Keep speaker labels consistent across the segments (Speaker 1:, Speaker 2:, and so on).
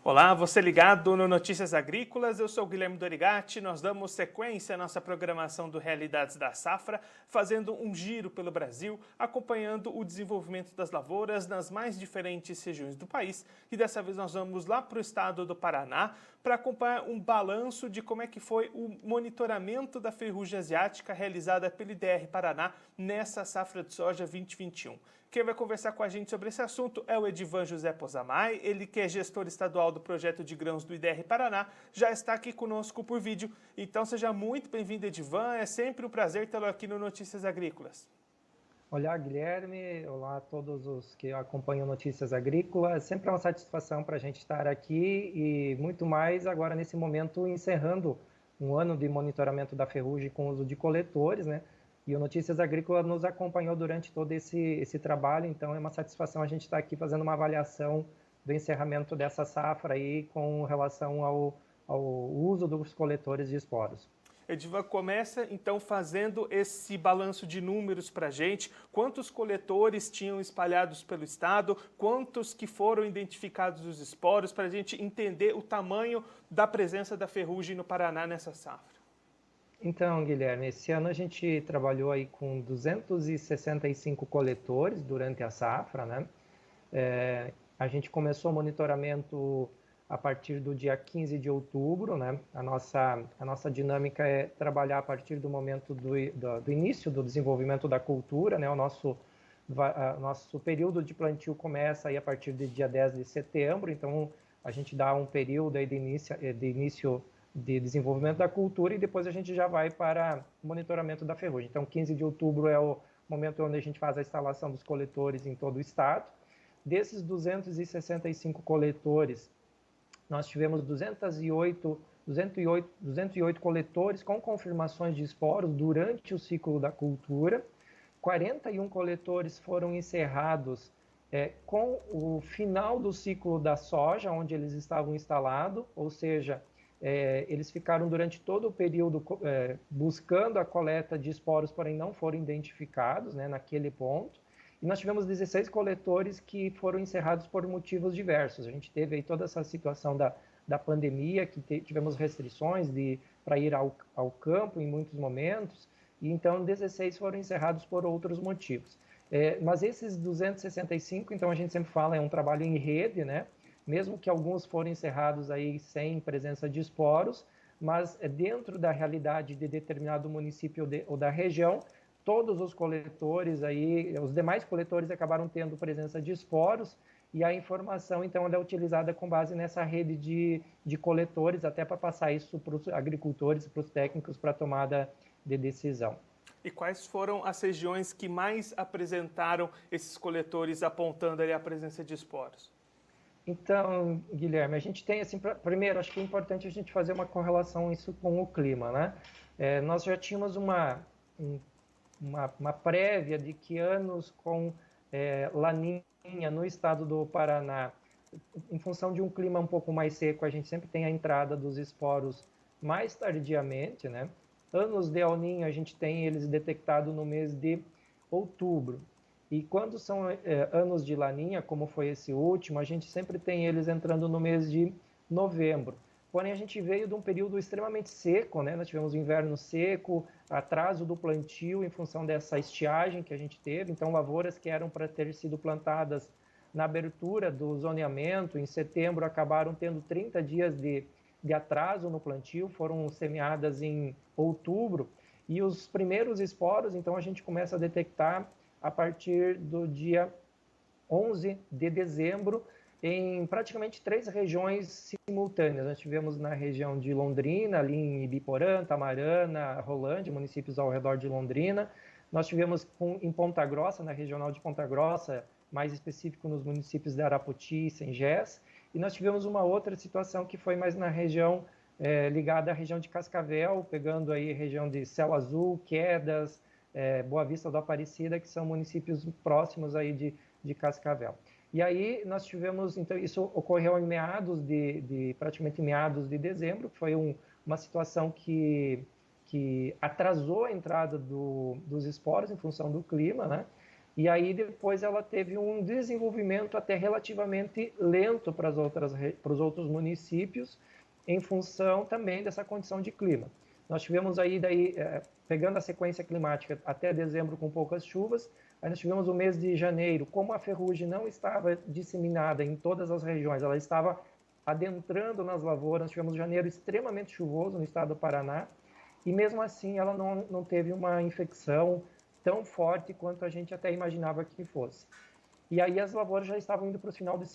Speaker 1: Olá, você ligado no Notícias Agrícolas, eu sou o Guilherme Dorigatti, nós damos sequência à nossa programação do Realidades da Safra, fazendo um giro pelo Brasil, acompanhando o desenvolvimento das lavouras nas mais diferentes regiões do país. E dessa vez nós vamos lá para o estado do Paraná para acompanhar um balanço de como é que foi o monitoramento da ferrugem asiática realizada pelo IDR Paraná nessa safra de soja 2021. Quem vai conversar com a gente sobre esse assunto é o Edivan José Pozamay, ele que é gestor estadual do projeto de grãos do IDR Paraná, já está aqui conosco por vídeo. Então seja muito bem-vindo, Edivan, é sempre um prazer tê-lo aqui no Notícias Agrícolas.
Speaker 2: Olá, Guilherme, olá a todos os que acompanham Notícias Agrícolas, sempre é uma satisfação para a gente estar aqui e muito mais agora nesse momento encerrando um ano de monitoramento da ferrugem com uso de coletores, né? E o Notícias Agrícolas nos acompanhou durante todo esse trabalho, então é uma satisfação a gente estar aqui fazendo uma avaliação do encerramento dessa safra aí com relação ao uso dos coletores de esporos.
Speaker 1: Edivan, começa então fazendo esse balanço de números para a gente. Quantos coletores tinham espalhados pelo estado? Quantos que foram identificados os esporos? Para a gente entender o tamanho da presença da ferrugem no Paraná nessa safra.
Speaker 2: Então, Guilherme, esse ano a gente trabalhou aí com 265 coletores durante a safra, né? A gente começou o monitoramento a partir do dia 15 de outubro, né? A nossa dinâmica é trabalhar a partir do momento do início do desenvolvimento da cultura, né? O nosso período de plantio começa aí a partir do dia 10 de setembro, então a gente dá um período aí de início de desenvolvimento da cultura e depois a gente já vai para o monitoramento da ferrugem. Então, 15 de outubro é o momento onde a gente faz a instalação dos coletores em todo o estado. Desses 265 coletores, nós tivemos 208 coletores com confirmações de esporos durante o ciclo da cultura. 41 coletores foram encerrados com o final do ciclo da soja, onde eles estavam instalados, ou seja, eles ficaram durante todo o período buscando a coleta de esporos, porém não foram identificados, né, naquele ponto. E nós tivemos 16 coletores que foram encerrados por motivos diversos. A gente teve aí toda essa situação da pandemia, que tivemos restrições para ir ao campo em muitos momentos, e então 16 foram encerrados por outros motivos. Mas esses 265, então a gente sempre fala, é um trabalho em rede, né? Mesmo que alguns foram encerrados aí sem presença de esporos, mas dentro da realidade de determinado município ou da região, todos os coletores aí, os demais coletores acabaram tendo presença de esporos e a informação, então, ela é utilizada com base nessa rede de coletores, até para passar isso para os agricultores, para os técnicos, para a tomada de decisão.
Speaker 1: E quais foram as regiões que mais apresentaram esses coletores apontando ali a presença de esporos?
Speaker 2: Então, Guilherme, a gente tem, assim, primeiro, acho que é importante a gente fazer uma correlação isso com o clima, né? Nós já tínhamos uma prévia de que anos com laninha no estado do Paraná, em função de um clima um pouco mais seco, a gente sempre tem a entrada dos esporos mais tardiamente, né? Anos de El Niño, a gente tem eles detectados no mês de outubro. E quando são anos de laninha, como foi esse último, a gente sempre tem eles entrando no mês de novembro. Porém, a gente veio de um período extremamente seco, né? Nós tivemos um inverno seco, atraso do plantio em função dessa estiagem que a gente teve. Então, lavouras que eram para ter sido plantadas na abertura do zoneamento, em setembro, acabaram tendo 30 dias de atraso no plantio, foram semeadas em outubro. E os primeiros esporos, então, a gente começa a detectar a partir do dia 11 de dezembro, em praticamente 3 regiões simultâneas. Nós tivemos na região de Londrina, ali em Ibiporã, Tamarana, Rolândia, municípios ao redor de Londrina. Nós tivemos em Ponta Grossa, na regional de Ponta Grossa, mais específico nos municípios de Arapoti e Sengés. E nós tivemos uma outra situação que foi mais na região ligada à região de Cascavel, pegando aí a região de Céu Azul, Quedas, Boa Vista do Aparecida, que são municípios próximos aí de Cascavel. E aí nós tivemos, então isso ocorreu em praticamente meados de dezembro, que foi uma situação que atrasou a entrada dos esporos em função do clima, né? E aí depois ela teve um desenvolvimento até relativamente lento para os outros municípios, em função também dessa condição de clima. Nós tivemos aí, pegando a sequência climática até dezembro com poucas chuvas, aí nós tivemos o mês de janeiro, como a ferrugem não estava disseminada em todas as regiões, ela estava adentrando nas lavouras, nós tivemos janeiro extremamente chuvoso no estado do Paraná, e mesmo assim ela não teve uma infecção tão forte quanto a gente até imaginava que fosse. E aí as lavouras já estavam indo para o final do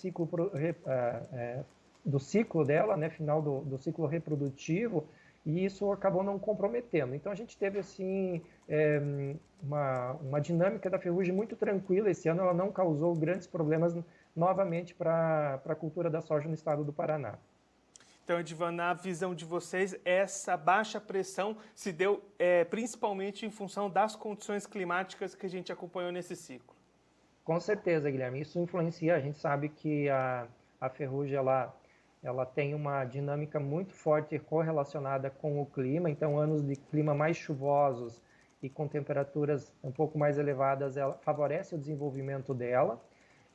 Speaker 2: ciclo dela, né, final do ciclo reprodutivo, e isso acabou não comprometendo. Então a gente teve assim uma dinâmica da ferrugem muito tranquila esse ano, ela não causou grandes problemas novamente para a cultura da soja no estado do Paraná.
Speaker 1: Então, Edivan, na visão de vocês, essa baixa pressão se deu principalmente em função das condições climáticas que a gente acompanhou nesse ciclo.
Speaker 2: Com certeza, Guilherme, isso influencia. A gente sabe que a ferrugem ela tem uma dinâmica muito forte correlacionada com o clima, então anos de clima mais chuvosos e com temperaturas um pouco mais elevadas, ela favorece o desenvolvimento dela.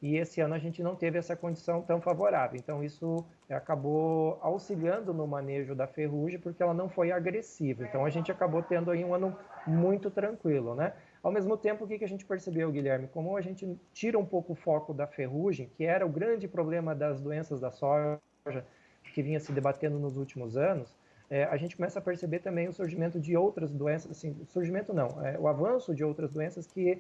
Speaker 2: E esse ano a gente não teve essa condição tão favorável. Então isso acabou auxiliando no manejo da ferrugem porque ela não foi agressiva. Então a gente acabou tendo aí um ano muito tranquilo, né? Ao mesmo tempo, o que a gente percebeu, Guilherme? Como a gente tira um pouco o foco da ferrugem, que era o grande problema das doenças da soja que vinha se debatendo nos últimos anos, a gente começa a perceber também o surgimento de outras doenças, assim, surgimento não, o avanço de outras doenças que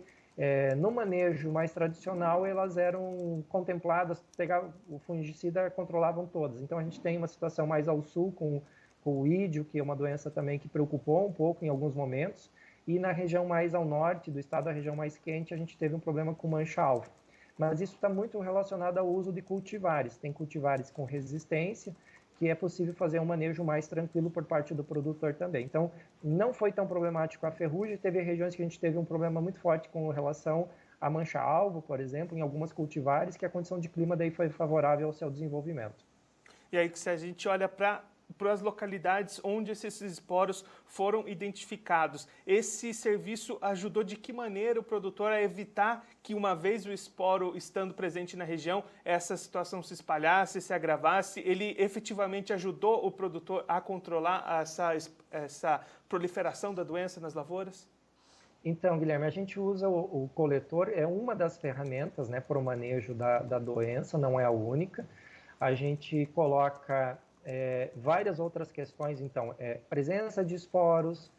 Speaker 2: no manejo mais tradicional, elas eram contempladas, pegava, o fungicida controlavam todas. Então, a gente tem uma situação mais ao sul com o ídio, que é uma doença também que preocupou um pouco em alguns momentos, e na região mais ao norte do estado, a região mais quente, a gente teve um problema com mancha-alvo. Mas isso está muito relacionado ao uso de cultivares. Tem cultivares com resistência, que é possível fazer um manejo mais tranquilo por parte do produtor também. Então, não foi tão problemático a ferrugem, teve regiões que a gente teve um problema muito forte com relação à mancha-alvo, por exemplo, em algumas cultivares, que a condição de clima daí foi favorável ao seu desenvolvimento.
Speaker 1: E aí, se a gente olha para as localidades onde esses esporos foram identificados, esse serviço ajudou de que maneira o produtor a evitar que, uma vez o esporo estando presente na região, essa situação se espalhasse, se agravasse? Ele efetivamente ajudou o produtor a controlar essa proliferação da doença nas lavouras?
Speaker 2: Então, Guilherme, a gente usa o coletor, é uma das ferramentas, né, para o manejo da doença, não é a única. A gente coloca várias outras questões, então, presença de esporos,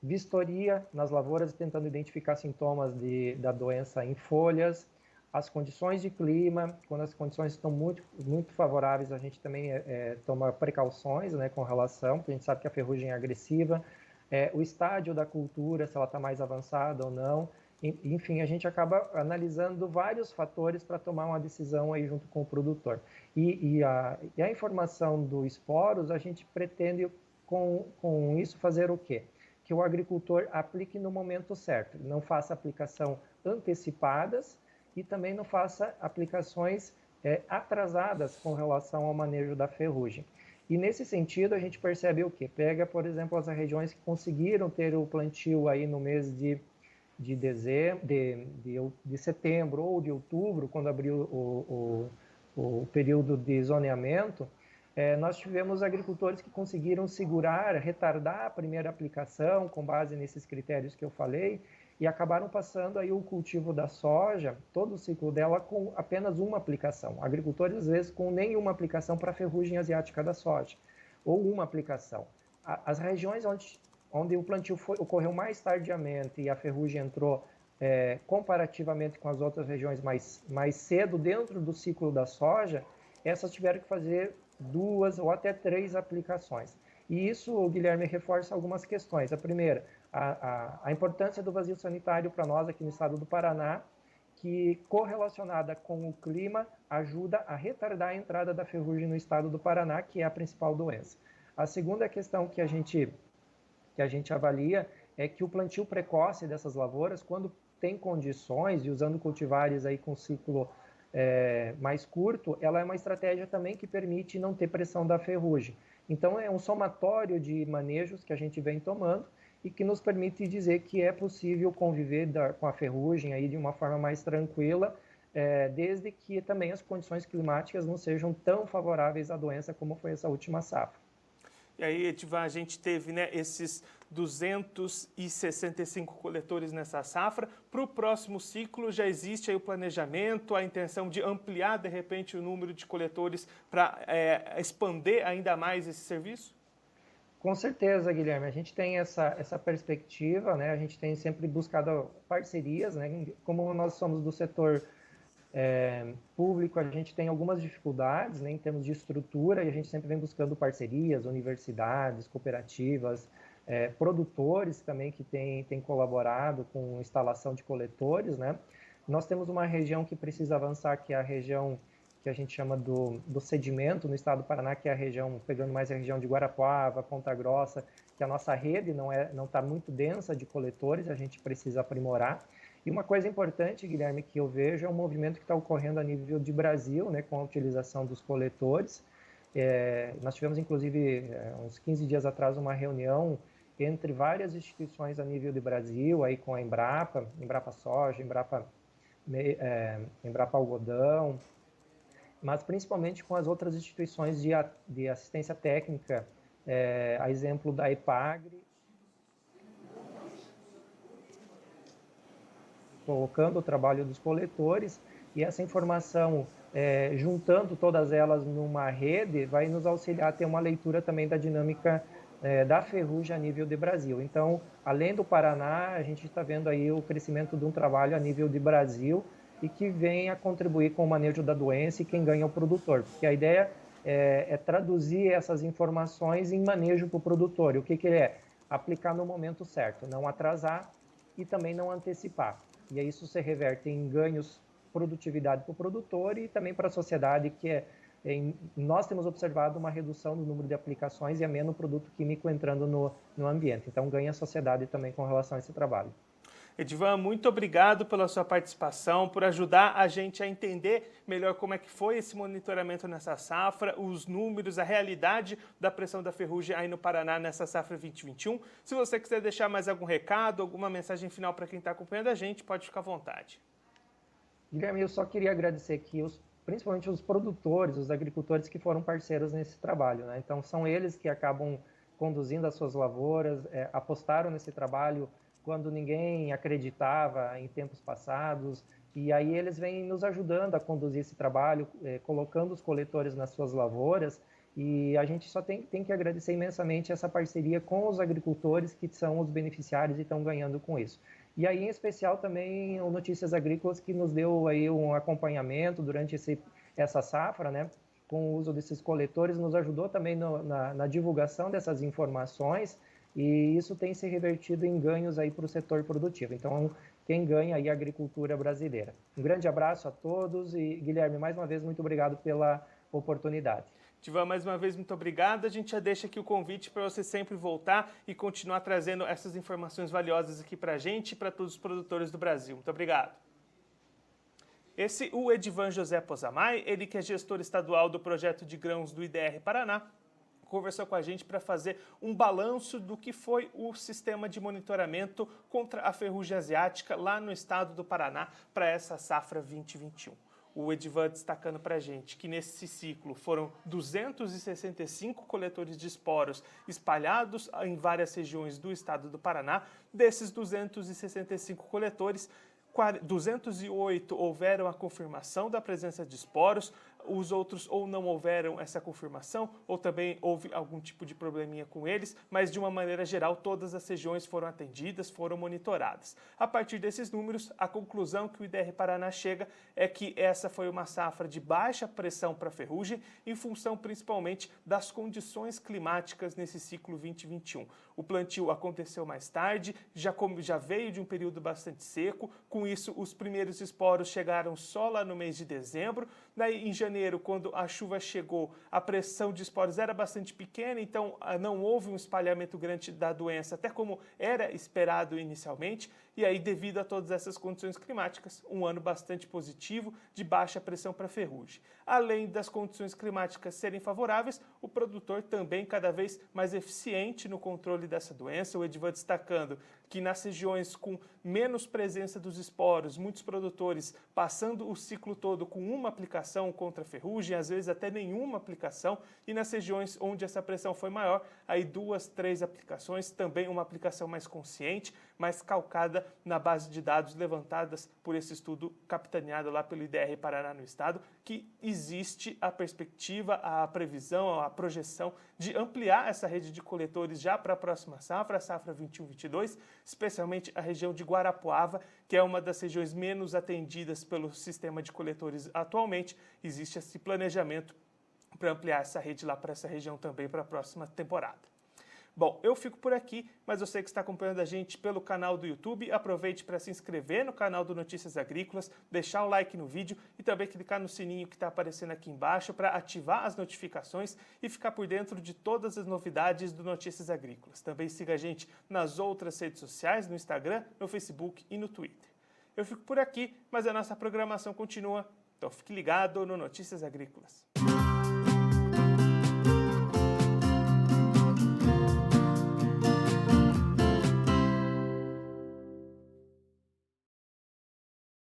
Speaker 2: vistoria nas lavouras, tentando identificar sintomas da doença em folhas, as condições de clima, quando as condições estão muito, muito favoráveis, a gente também toma precauções, né, com relação, porque a gente sabe que a ferrugem é agressiva, o estágio da cultura, se ela está mais avançada ou não. Enfim, a gente acaba analisando vários fatores para tomar uma decisão aí junto com o produtor. E a informação do esporos, a gente pretende com isso fazer o quê? Que o agricultor aplique no momento certo, não faça aplicação antecipadas e também não faça aplicações atrasadas com relação ao manejo da ferrugem. E nesse sentido, a gente percebe o quê? Pega, por exemplo, as regiões que conseguiram ter o plantio aí no mês de setembro ou de outubro, quando abriu o período de zoneamento, nós tivemos agricultores que conseguiram segurar, retardar a primeira aplicação com base nesses critérios que eu falei e acabaram passando aí o cultivo da soja, todo o ciclo dela, com apenas uma aplicação. Agricultores, às vezes, com nenhuma aplicação para a ferrugem asiática da soja, ou uma aplicação. As regiões onde o plantio ocorreu mais tardiamente e a ferrugem entrou comparativamente com as outras regiões mais cedo dentro do ciclo da soja, essas tiveram que fazer 2 ou até 3 aplicações. E isso, Guilherme, reforça algumas questões. A primeira, a importância do vazio sanitário para nós aqui no estado do Paraná, que correlacionada com o clima ajuda a retardar a entrada da ferrugem no estado do Paraná, que é a principal doença. A segunda questão que a gente avalia é que o plantio precoce dessas lavouras, quando tem condições e usando cultivares aí com ciclo mais curto, ela é uma estratégia também que permite não ter pressão da ferrugem. Então, é um somatório de manejos que a gente vem tomando e que nos permite dizer que é possível conviver com a ferrugem aí de uma forma mais tranquila, desde que também as condições climáticas não sejam tão favoráveis à doença como foi essa última safra.
Speaker 1: E aí, Edivan, a gente teve, né, esses 265 coletores nessa safra. Para o próximo ciclo já existe aí o planejamento, a intenção de ampliar, de repente, o número de coletores para expandir ainda mais esse serviço?
Speaker 2: Com certeza, Guilherme, a gente tem essa perspectiva, né? A gente tem sempre buscado parcerias, né? Como nós somos do setor público, a gente tem algumas dificuldades, né, em termos de estrutura, e a gente sempre vem buscando parcerias, universidades, cooperativas, produtores também que têm colaborado com instalação de coletores, né? Nós temos uma região que precisa avançar, que é a região que a gente chama do sedimento no estado do Paraná, que é a região, pegando mais a região de Guarapuava, Ponta Grossa, que a nossa rede não está muito densa de coletores, a gente precisa aprimorar. E uma coisa importante, Guilherme, que eu vejo é um movimento que está ocorrendo a nível de Brasil, né, com a utilização dos coletores. Nós tivemos, inclusive, uns 15 dias atrás, uma reunião entre várias instituições a nível de Brasil, aí com a Embrapa Soja, Embrapa Algodão, mas principalmente com as outras instituições de assistência técnica, a exemplo da EPAGRE, colocando o trabalho dos coletores, e essa informação, juntando todas elas numa rede, vai nos auxiliar a ter uma leitura também da dinâmica da ferrugem a nível de Brasil. Então, além do Paraná, a gente está vendo aí o crescimento de um trabalho a nível de Brasil e que vem a contribuir com o manejo da doença e quem ganha é o produtor, porque a ideia é traduzir essas informações em manejo para o produtor. E o que ele é? Aplicar no momento certo, não atrasar e também não antecipar. E aí isso se reverte em ganhos produtividade para o produtor e também para a sociedade, que nós temos observado uma redução no número de aplicações e a menos produto químico entrando no ambiente. Então ganha a sociedade também com relação a esse trabalho.
Speaker 1: Edivan, muito obrigado pela sua participação, por ajudar a gente a entender melhor como é que foi esse monitoramento nessa safra, os números, a realidade da pressão da ferrugem aí no Paraná nessa safra 2021. Se você quiser deixar mais algum recado, alguma mensagem final para quem está acompanhando a gente, pode ficar à vontade.
Speaker 2: Guilherme, eu só queria agradecer aqui principalmente os produtores, os agricultores que foram parceiros nesse trabalho, né? Então são eles que acabam conduzindo as suas lavouras, apostaram nesse trabalho quando ninguém acreditava em tempos passados, e aí eles vêm nos ajudando a conduzir esse trabalho, colocando os coletores nas suas lavouras, e a gente só tem que agradecer imensamente essa parceria com os agricultores, que são os beneficiários e estão ganhando com isso. E aí, em especial, também o Notícias Agrícolas, que nos deu aí um acompanhamento durante essa safra, né? Com o uso desses coletores, nos ajudou também na divulgação dessas informações, e isso tem se revertido em ganhos aí para o setor produtivo. Então, quem ganha aí é a agricultura brasileira. Um grande abraço a todos e, Guilherme, mais uma vez, muito obrigado pela oportunidade.
Speaker 1: Edivan, mais uma vez, muito obrigado. A gente já deixa aqui o convite para você sempre voltar e continuar trazendo essas informações valiosas aqui para a gente e para todos os produtores do Brasil. Muito obrigado. O Edivan José Pozamay, ele que é gestor estadual do projeto de grãos do IDR Paraná, conversou com a gente para fazer um balanço do que foi o sistema de monitoramento contra a ferrugem asiática lá no estado do Paraná para essa safra 2021. O Edivan destacando para a gente que nesse ciclo foram 265 coletores de esporos espalhados em várias regiões do estado do Paraná. Desses 265 coletores, 208 houveram a confirmação da presença de esporos, os outros ou não houveram essa confirmação, ou também houve algum tipo de probleminha com eles, mas de uma maneira geral todas as regiões foram atendidas, foram monitoradas. A partir desses números, a conclusão que o IDR Paraná chega é que essa foi uma safra de baixa pressão para ferrugem, em função principalmente das condições climáticas nesse ciclo 2021. O plantio aconteceu mais tarde, já veio de um período bastante seco, com isso os primeiros esporos chegaram só lá no mês de dezembro, Daí, em janeiro, quando a chuva chegou, a pressão de esporos era bastante pequena, então não houve um espalhamento grande da doença, até como era esperado inicialmente. E aí, devido a todas essas condições climáticas, um ano bastante positivo, de baixa pressão para ferrugem. Além das condições climáticas serem favoráveis, o produtor também cada vez mais eficiente no controle dessa doença. O Edivan destacando que nas regiões com menos presença dos esporos, muitos produtores passando o ciclo todo com uma aplicação contra a ferrugem, às vezes até nenhuma aplicação, e nas regiões onde essa pressão foi maior, aí 2, 3 aplicações, também uma aplicação mais consciente, mais calcada na base de dados levantadas por esse estudo capitaneado lá pelo IDR Paraná no estado, que existe a perspectiva, a previsão, a projeção de ampliar essa rede de coletores já para a próxima safra, a safra 21-22, especialmente a região de Guarapuava, que é uma das regiões menos atendidas pelo sistema de coletores atualmente. Existe esse planejamento para ampliar essa rede lá para essa região também para a próxima temporada. Bom, eu fico por aqui, mas eu sei que está acompanhando a gente pelo canal do YouTube. Aproveite para se inscrever no canal do Notícias Agrícolas, deixar o like no vídeo e também clicar no sininho que está aparecendo aqui embaixo para ativar as notificações e ficar por dentro de todas as novidades do Notícias Agrícolas. Também siga a gente nas outras redes sociais, no Instagram, no Facebook e no Twitter. Eu fico por aqui, mas a nossa programação continua, então fique ligado no Notícias Agrícolas.